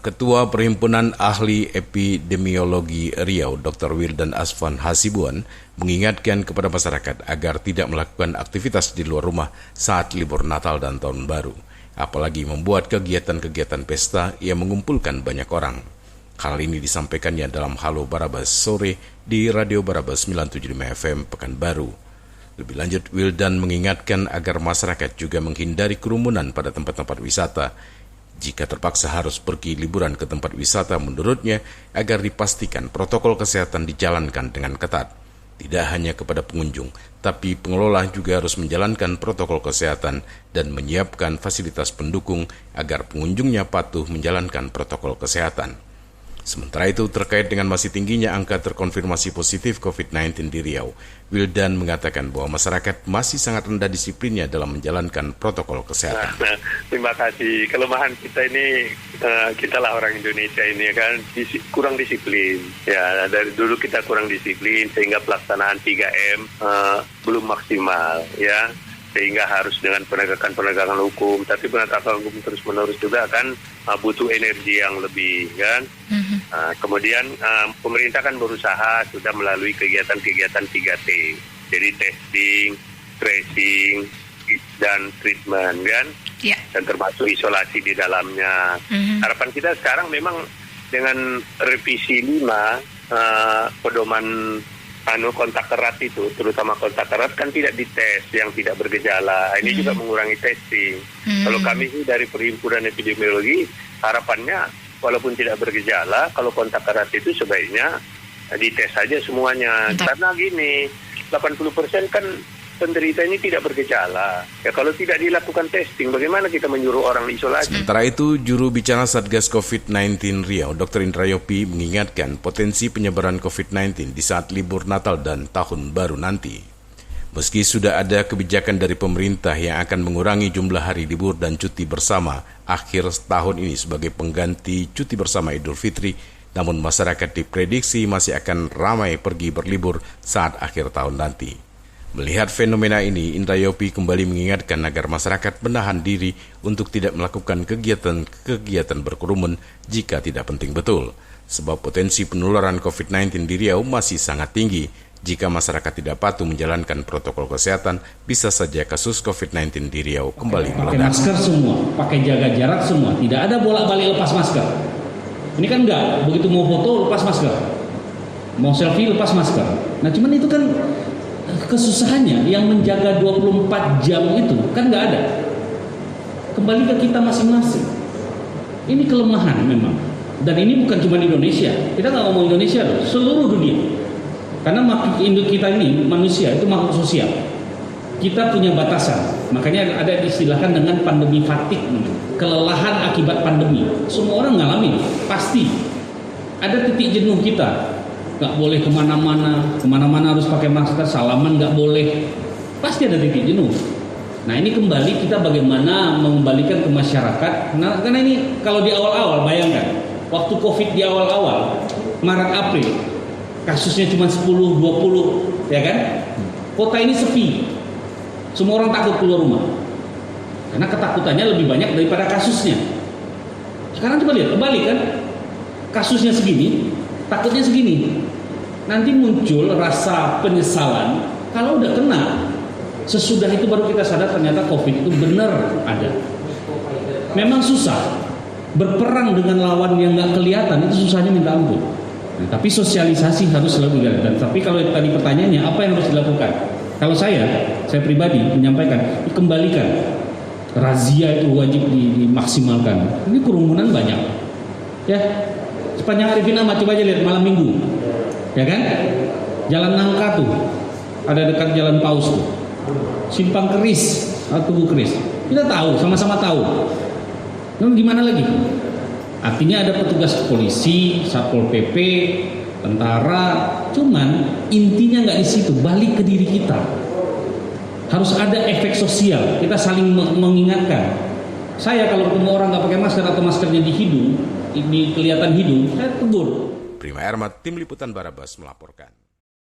Ketua Perhimpunan Ahli Epidemiologi Riau, Dr. Wildan Asvan Hasibuan, mengingatkan kepada masyarakat agar tidak melakukan aktivitas di luar rumah saat libur Natal dan Tahun Baru, apalagi membuat kegiatan-kegiatan pesta yang mengumpulkan banyak orang. Hal ini disampaikannya dalam Halo Barabas sore di Radio Barabas 975 FM Pekanbaru. Lebih lanjut, Wildan mengingatkan agar masyarakat juga menghindari kerumunan pada tempat-tempat wisata. Jika terpaksa harus pergi liburan ke tempat wisata, menurutnya agar dipastikan protokol kesehatan dijalankan dengan ketat. Tidak hanya kepada pengunjung, tapi pengelola juga harus menjalankan protokol kesehatan dan menyiapkan fasilitas pendukung agar pengunjungnya patuh menjalankan protokol kesehatan. Sementara itu, terkait dengan masih tingginya angka terkonfirmasi positif COVID-19 di Riau, Wildan mengatakan bahwa masyarakat masih sangat rendah disiplinnya dalam menjalankan protokol kesehatan. Terima kasih. Kelemahan kita ini, kita lah orang Indonesia ini kan kurang disiplin. Ya, dari dulu kita kurang disiplin sehingga pelaksanaan 3M belum maksimal, ya. Sehingga harus dengan penegakan hukum, tapi penegakan hukum terus-menerus juga kan butuh energi yang lebih, kan. Kemudian pemerintah kan berusaha sudah melalui kegiatan-kegiatan 3T, jadi testing, tracing, dan treatment, kan, dan termasuk isolasi di dalamnya. Harapan kita sekarang memang dengan revisi 5 pedoman kontak erat itu, terutama kontak erat kan tidak dites yang tidak bergejala. Ini juga mengurangi testing. Kalau kami sih dari Perhimpunan Epidemiologi, harapannya walaupun tidak bergejala, kalau kontak erat itu sebaiknya dites saja semuanya. Karena gini, 80% kan penderita ini tidak bergejala. Ya kalau tidak dilakukan testing, bagaimana kita menyuruh orang isolasi? Sementara itu, juru bicara Satgas COVID-19 Riau, Dr. Indra Yopi, mengingatkan potensi penyebaran COVID-19 di saat libur Natal dan Tahun Baru nanti. Meski sudah ada kebijakan dari pemerintah yang akan mengurangi jumlah hari libur dan cuti bersama akhir tahun ini sebagai pengganti cuti bersama Idul Fitri, namun masyarakat diprediksi masih akan ramai pergi berlibur saat akhir tahun nanti. Melihat fenomena ini, Indra Yopi kembali mengingatkan agar masyarakat menahan diri untuk tidak melakukan kegiatan berkerumun jika tidak penting betul. Sebab potensi penularan COVID-19 di Riau masih sangat tinggi. Jika masyarakat tidak patuh menjalankan protokol kesehatan, bisa saja kasus COVID-19 di Riau kembali meledak. Pakai masker semua, pakai jaga jarak semua, tidak ada bolak-balik lepas masker. Ini kan enggak, begitu mau foto lepas masker, mau selfie lepas masker. Nah cuman itu kan kesusahannya yang menjaga 24 jam itu kan nggak ada. Kembali ke kita masing-masing. Ini kelemahan memang. Dan ini bukan cuma di Indonesia. Kita nggak ngomong Indonesia loh, seluruh dunia. Karena makhluk kita ini manusia itu makhluk sosial. Kita punya batasan. Makanya ada istilahkan dengan pandemi fatigue, kelelahan akibat pandemi. Semua orang ngalamin, pasti. Ada titik jenuh kita. Nggak boleh kemana-mana harus pakai masker, salaman nggak boleh, pasti ada titik jenuh. Nah ini kembali kita bagaimana mengembalikan ke masyarakat. Nah, karena ini kalau di awal-awal, bayangkan waktu COVID di awal-awal Maret April kasusnya cuma 10-20, ya kan? Kota ini sepi, semua orang takut keluar rumah karena ketakutannya lebih banyak daripada kasusnya. Sekarang coba lihat, kembali kan, kasusnya segini, takutnya segini. Nanti muncul rasa penyesalan kalau udah kena. Sesudah itu baru kita sadar ternyata COVID itu benar ada. Memang susah berperang dengan lawan yang nggak kelihatan, itu susahnya minta ampun. Nah, tapi sosialisasi harus selalu dilakukan. Tapi kalau tadi pertanyaannya apa yang harus dilakukan? Kalau saya pribadi menyampaikan dikembalikan. Razia itu wajib dimaksimalkan. Ini kerumunan banyak. Ya, sepanjang Arifin Ahmad coba aja lihat malam Minggu. Ya kan? Jalan Nangka tuh ada dekat Jalan Paus tuh. Simpang Keris atau Tugu Keris. Kita tahu, sama-sama tahu. Lalu gimana lagi? Artinya ada petugas polisi, Satpol PP, tentara. Cuman intinya nggak di situ, balik ke diri kita. Harus ada efek sosial. Kita saling mengingatkan. Saya kalau ketemu orang nggak pakai masker atau maskernya di hidung, ini kelihatan hidung, saya tegur. Prima Ermat, Tim Liputan Barabas melaporkan.